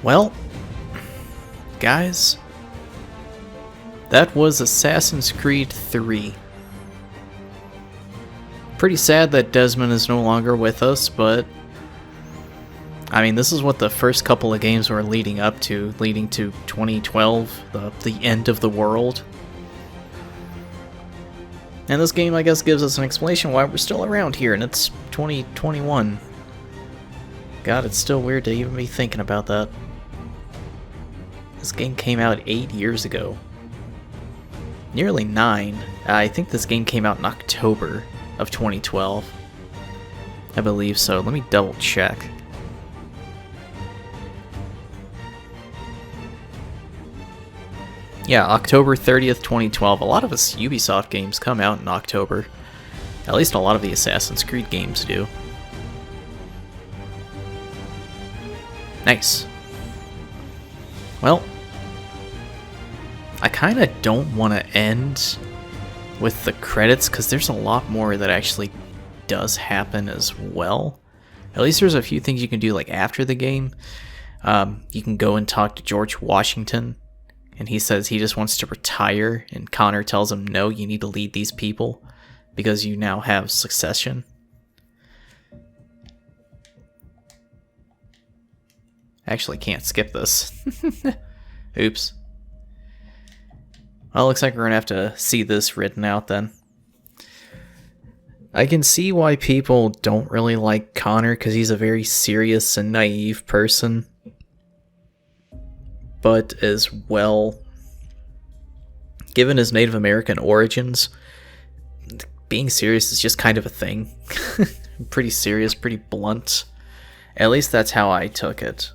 Well, guys, that was Assassin's Creed 3. Pretty sad that Desmond is no longer with us, but I mean, this is what the first couple of games were leading up to, leading to 2012, the end of the world. And this game, I guess, gives us an explanation why we're still around here, and it's 2021. God, it's still weird to even be thinking about that. This game came out 8 years ago. Nearly 9. I think this game came out in October of 2012. I believe so. Let me double check. Yeah, October 30th, 2012. A lot of us Ubisoft games come out in October. At least a lot of the Assassin's Creed games do. Nice. Well, I kind of don't want to end with the credits because there's a lot more that actually does happen as well. At least there's a few things you can do like after the game. You can go and talk to George Washington, and he says he just wants to retire, and Connor tells him, no, you need to lead these people because you now have succession. Actually can't skip this. Oops. Well, looks like we're gonna have to see this written out then. I can see why people don't really like Connor because he's a very serious and naive person. But as well, given his Native American origins, being serious is just kind of a thing. Pretty serious, pretty blunt. At least that's how I took it.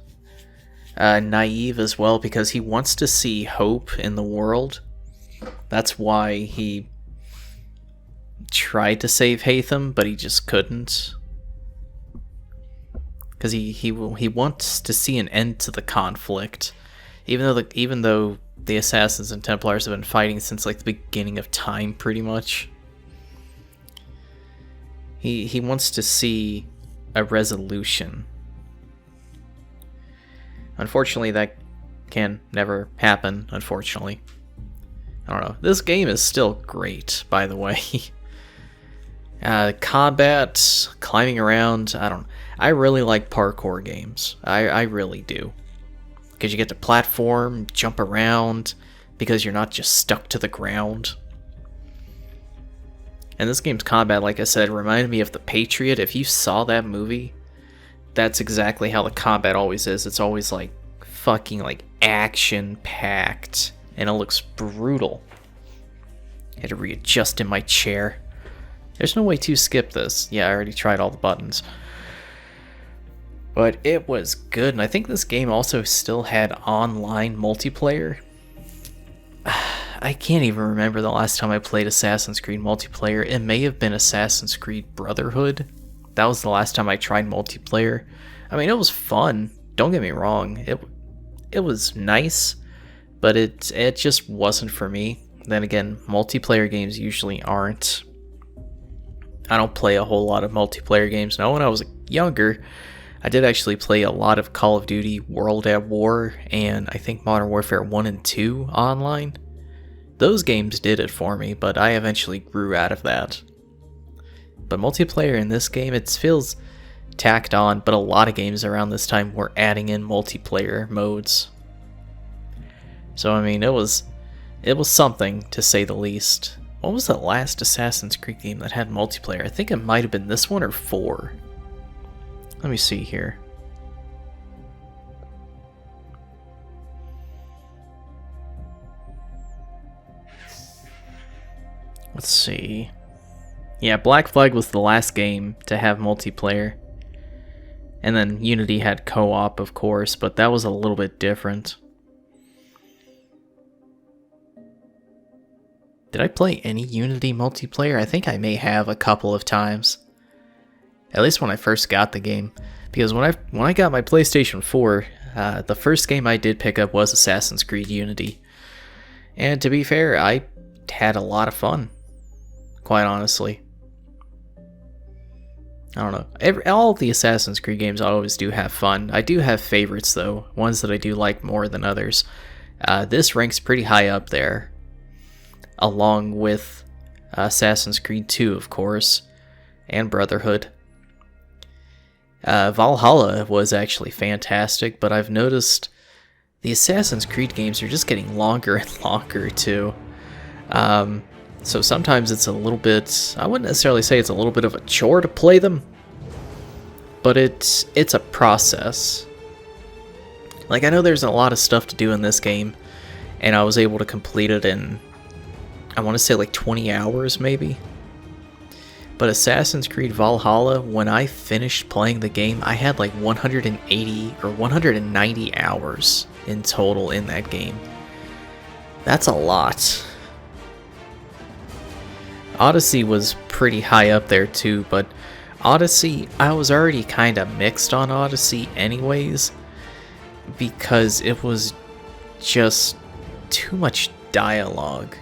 Naive as well because he wants to see hope in the world. That's why he tried to save Hatham, but he just couldn't. Because he wants to see an end to the conflict, even though the Assassins and Templars have been fighting since like the beginning of time, pretty much. He wants to see a resolution. Unfortunately, that can never happen, unfortunately. I don't know. This game is still great, by the way. Combat, climbing around, I really like parkour games. I really do. Because you get to platform, jump around, because you're not just stuck to the ground. And this game's combat, like I said, reminded me of The Patriot. If you saw that movie, that's exactly how the combat always is. It's always like fucking like action-packed, and it looks brutal. I had to readjust in my chair. There's no way to skip this. Yeah, I already tried all the buttons. But it was good, and I think this game also still had online multiplayer. I can't even remember the last time I played Assassin's Creed multiplayer. It may have been Assassin's Creed Brotherhood. That was the last time I tried multiplayer. I mean, it was fun. Don't get me wrong. It was nice, but it just wasn't for me. Then again, multiplayer games usually aren't. I don't play a whole lot of multiplayer games. Now, when I was younger, I did actually play a lot of Call of Duty World at War and I think Modern Warfare 1 and 2 online. Those games did it for me, but I eventually grew out of that. But multiplayer in this game, it feels tacked on, but a lot of games around this time were adding in multiplayer modes. So I mean, it was something, to say the least. What was the last Assassin's Creed game that had multiplayer? I think it might have been this one or 4. Let me see here. Let's see. Yeah, Black Flag was the last game to have multiplayer. And then Unity had co-op, of course, but that was a little bit different. Did I play any Unity multiplayer? I think I may have a couple of times. At least when I first got the game. Because when I got my PlayStation 4, the first game I did pick up was Assassin's Creed Unity. And to be fair, I had a lot of fun. Quite honestly. I don't know. All of the Assassin's Creed games I always do have fun. I do have favorites though, ones that I do like more than others. This ranks pretty high up there, along with Assassin's Creed 2, of course, and Brotherhood. Valhalla was actually fantastic, but I've noticed the Assassin's Creed games are just getting longer and longer too. So sometimes it's a little bit, I wouldn't necessarily say it's a little bit of a chore to play them, but it's a process. Like, I know there's a lot of stuff to do in this game, and I was able to complete it in, I want to say like 20 hours maybe. But Assassin's Creed Valhalla, when I finished playing the game, I had like 180 or 190 hours in total in that game. That's a lot. Odyssey was pretty high up there too, but Odyssey, I was already kind of mixed on Odyssey anyways, because it was just too much dialogue.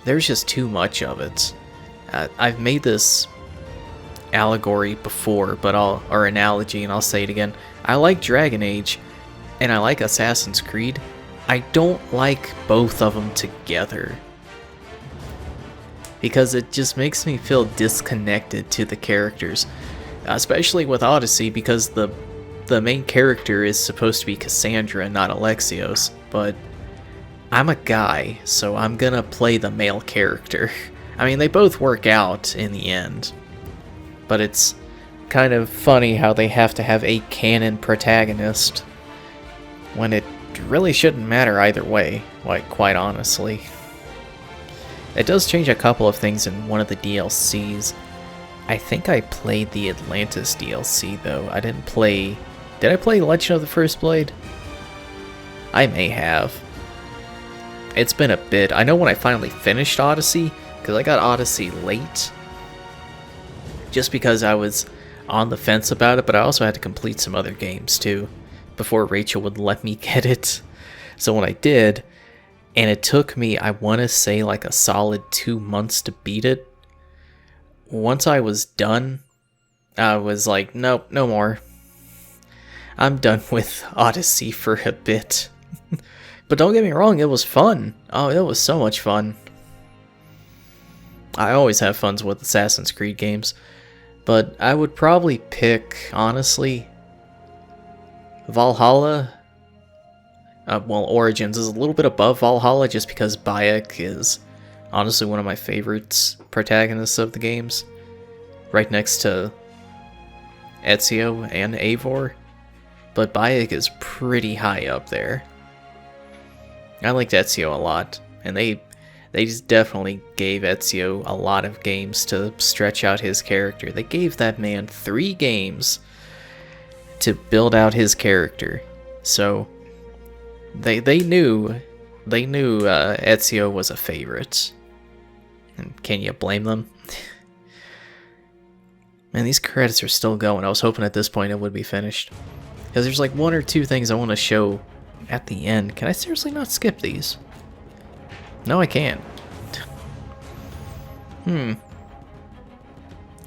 There's just too much of it. I've made this allegory before, but or analogy, and I'll say it again. I like Dragon Age, and I like Assassin's Creed. I don't like both of them together, because it just makes me feel disconnected to the characters, especially with Odyssey, because the main character is supposed to be Cassandra, not Alexios, but I'm a guy, so I'm gonna play the male character. I mean, they both work out in the end, but it's kind of funny how they have to have a canon protagonist when it really shouldn't matter either way, like, quite honestly. It does change a couple of things in one of the DLCs. I think I played the Atlantis DLC, though. I didn't play... Did I play Legend of the First Blade? I may have. It's been a bit. I know when I finally finished Odyssey, because I got Odyssey late, just because I was on the fence about it, but I also had to complete some other games too before Rachel would let me get it. So when I did, and it took me, I want to say, like a solid 2 months to beat it, once I was done, I was like, nope, no more. I'm done with Odyssey for a bit. But don't get me wrong, it was fun. Oh, it was so much fun. I always have fun with Assassin's Creed games, but I would probably pick, honestly, Valhalla. Well, Origins is a little bit above Valhalla just because Bayek is honestly one of my favorites protagonists of the games, right next to Ezio and Eivor, but Bayek is pretty high up there. I liked Ezio a lot, and they just definitely gave Ezio a lot of games to stretch out his character. They gave that man 3 games to build out his character. So they knew Ezio was a favorite. And can you blame them? Man, these credits are still going. I was hoping at this point it would be finished, because there's like 1 or 2 things I want to show at the end. Can I seriously not skip these? No, I can't.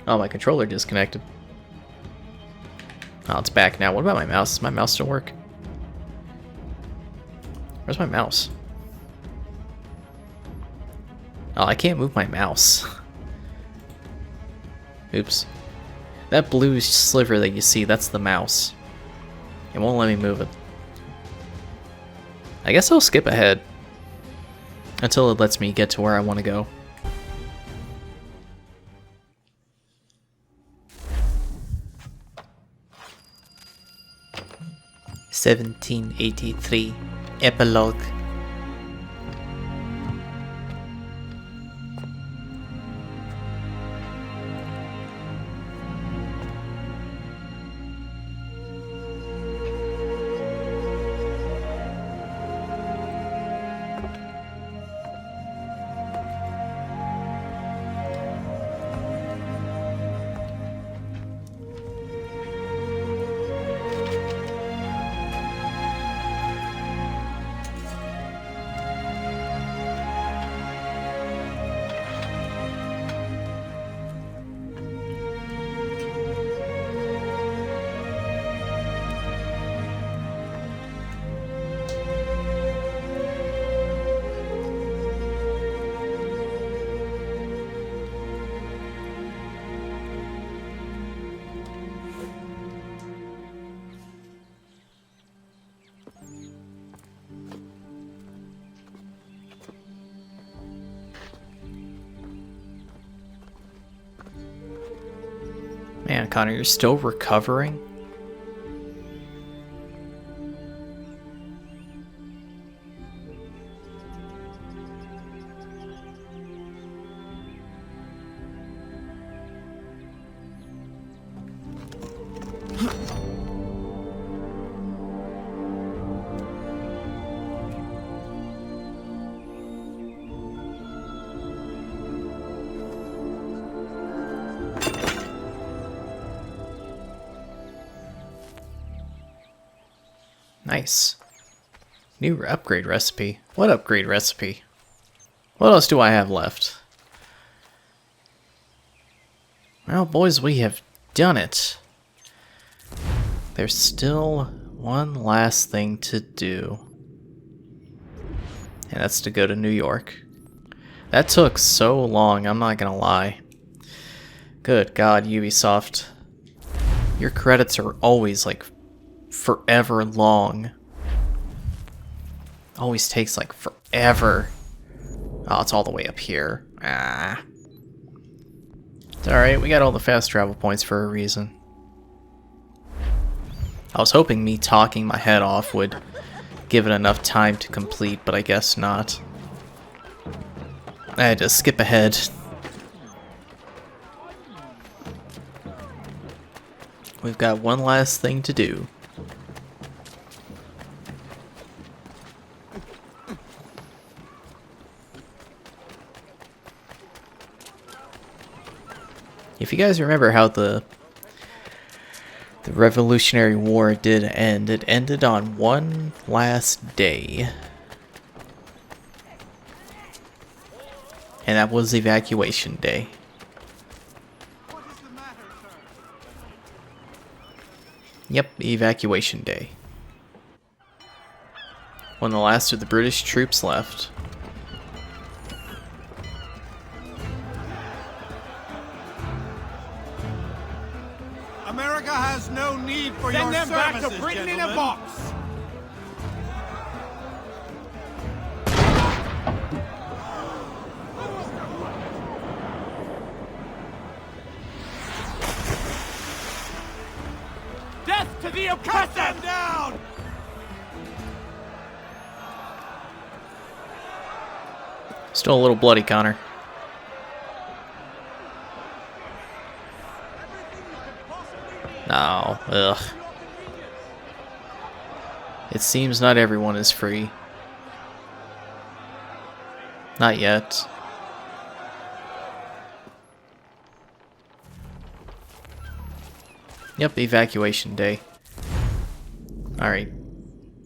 Oh, my controller disconnected. Oh, it's back now. What about my mouse? Does my mouse still work? Where's my mouse? Oh, I can't move my mouse. Oops. That blue sliver that you see, that's the mouse. It won't let me move it. I guess I'll skip ahead until it lets me get to where I want to go. "1783 Epilogue." Connor. You're still recovering? Nice. New upgrade recipe. What upgrade recipe? What else do I have left? Well, boys, we have done it. There's still one last thing to do. And that's to go to New York. That took so long, I'm not gonna lie. Good God, Ubisoft. Your credits are always like forever long. Always takes like forever. Oh, it's all the way up here. Ah. It's alright, we got all the fast travel points for a reason. I was hoping me talking my head off would give it enough time to complete, but I guess not. I had to skip ahead. We've got one last thing to do. If you guys remember how the Revolutionary War did end, it ended on one last day. And that was Evacuation Day. Yep, Evacuation Day. When the last of the British troops left. America has no need for your services, back to Britain in a box. Death to the oppressor! Cut them down! Still a little bloody, Connor. No, ugh. It seems not everyone is free. Not yet. Yep, Evacuation Day. Alright.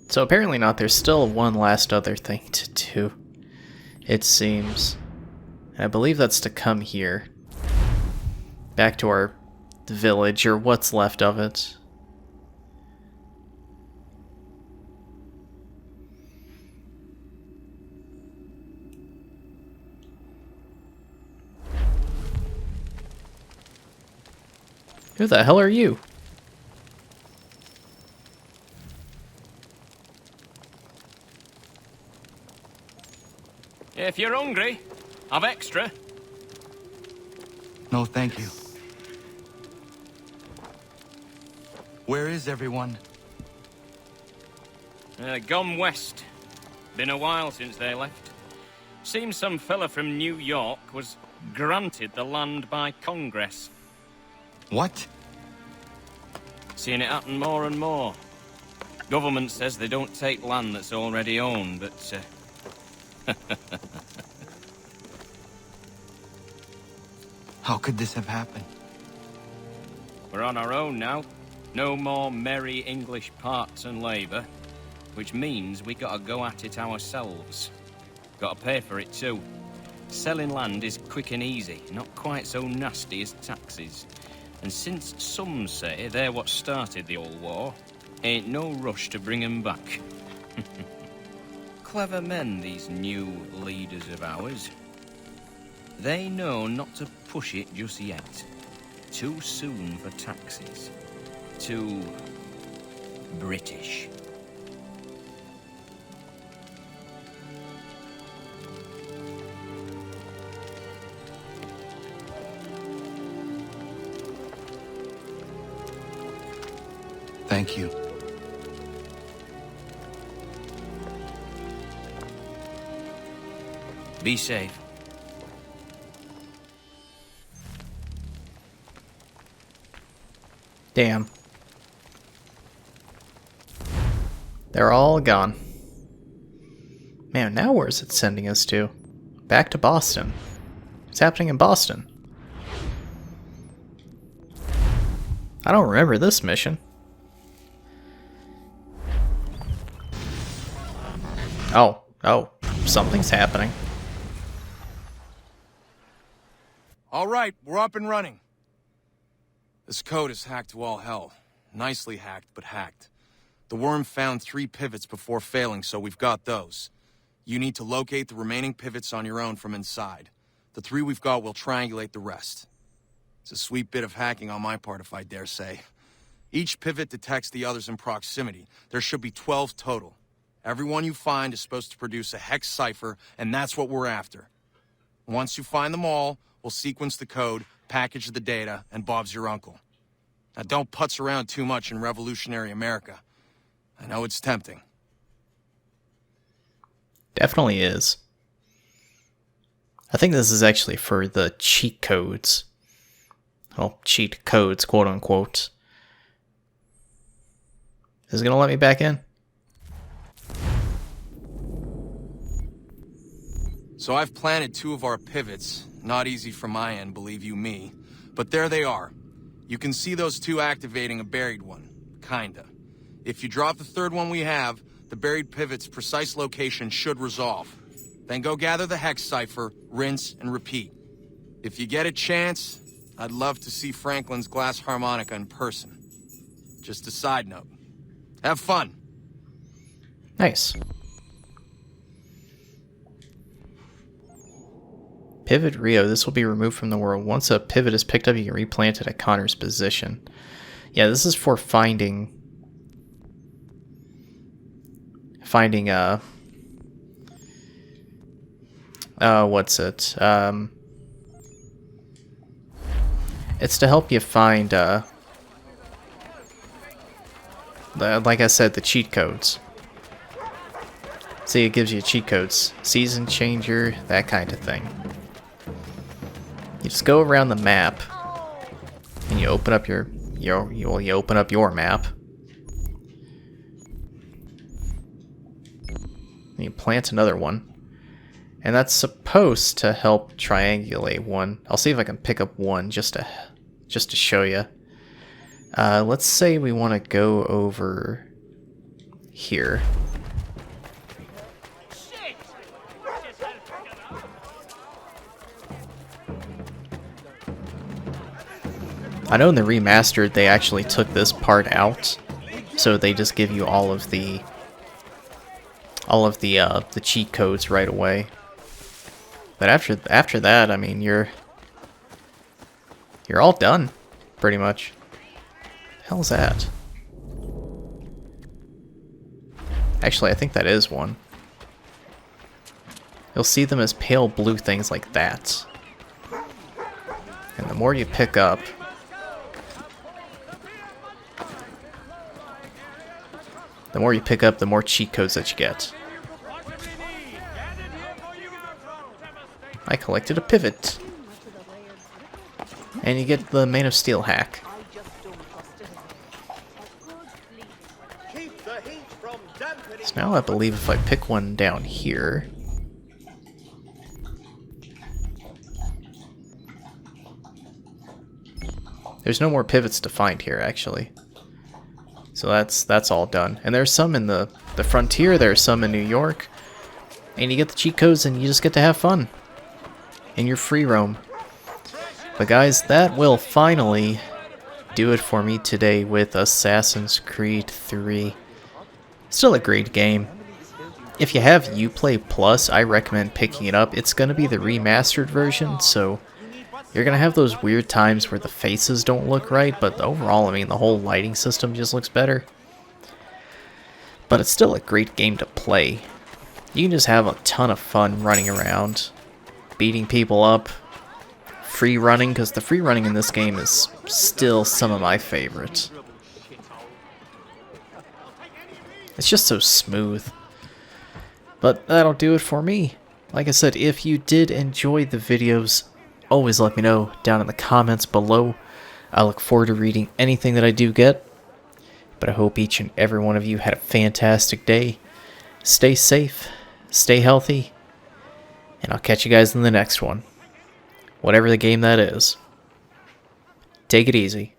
So apparently not, there's still one last other thing to do. It seems. And I believe that's to come here. Back to our village, or what's left of it. Who the hell are you? If you're hungry, I've extra. No, thank you. Where is everyone? Gone west. Been a while since they left. Seems some fella from New York was granted the land by Congress. What? Seeing it happen more and more. Government says they don't take land that's already owned, but How could this have happened? we're on our own now. No more merry English parts and labour, which means we gotta go at it ourselves. Gotta pay for it too. Selling land is quick and easy, not quite so nasty as taxes. And since some say they're what started the old war, ain't no rush to bring 'em back. Clever men, these new leaders of ours. They know not to push it just yet. Too soon for taxes. Too British. Thank you. Be safe. Damn. They're all gone. Man, now where's it sending us to? Back to Boston. What's happening in Boston? I don't remember this mission. Oh, something's happening. All right, we're up and running. This code is hacked to all hell. Nicely hacked, but hacked. The worm found 3 pivots before failing, so we've got those. You need to locate the remaining pivots on your own from inside. The 3 we've got will triangulate the rest. It's a sweet bit of hacking on my part, if I dare say. Each pivot detects the others in proximity. There should be 12 total. Every one you find is supposed to produce a hex cipher, and that's what we're after. Once you find them all, we'll sequence the code, package the data, and Bob's your uncle. Now don't putz around too much in revolutionary America. I know it's tempting. Definitely is. I think this is actually for the cheat codes. Well, cheat codes, quote unquote. Is it gonna let me back in? So I've planted 2 of our pivots. Not easy from my end, believe you me. But there they are. You can see those 2 activating a buried one. Kinda. If you drop the 3rd one we have, the buried pivot's precise location should resolve. Then go gather the hex cipher, rinse, and repeat. If you get a chance, I'd love to see Franklin's glass harmonica in person. Just a side note. Have fun. Nice. Pivot Rio. This will be removed from the world. Once a pivot is picked up, you can replant it at Connor's position. Yeah, this is for finding what's it? It's to help you find like I said, the cheat codes. See, it gives you cheat codes, season changer, that kind of thing. You just go around the map, and you open up you open up your map. And you plant another one, and that's supposed to help triangulate one. I'll see if I can pick up one just to show you. Let's say we want to go over here. I know in the remastered they actually took this part out, so they just give you all of the cheat codes right away. But after that, I mean, you're all done, pretty much. The hell's that? Actually, I think that is one. You'll see them as pale blue things like that. And the more you pick up, the more cheat codes that you get. I collected a pivot. And you get the Man of Steel hack. So now I believe if I pick one down here, there's no more pivots to find here, actually. So that's all done. And there's some in the Frontier, there's some in New York. And you get the cheat codes and you just get to have fun in your free roam. But guys, that will finally do it for me today with Assassin's Creed 3. Still a great game. If you have Uplay Plus, I recommend picking it up. It's going to be the remastered version, so you're going to have those weird times where the faces don't look right, but overall, I mean, the whole lighting system just looks better. But it's still a great game to play. You can just have a ton of fun running around, beating people up, free running, because the free running in this game is still some of my favorites. It's just so smooth. But that'll do it for me. Like I said, if you did enjoy the videos, always let me know down in the comments below. I look forward to reading anything that I do get. But I hope each and every one of you had a fantastic day. Stay safe, stay healthy, and I'll catch you guys in the next one. Whatever the game that is. Take it easy.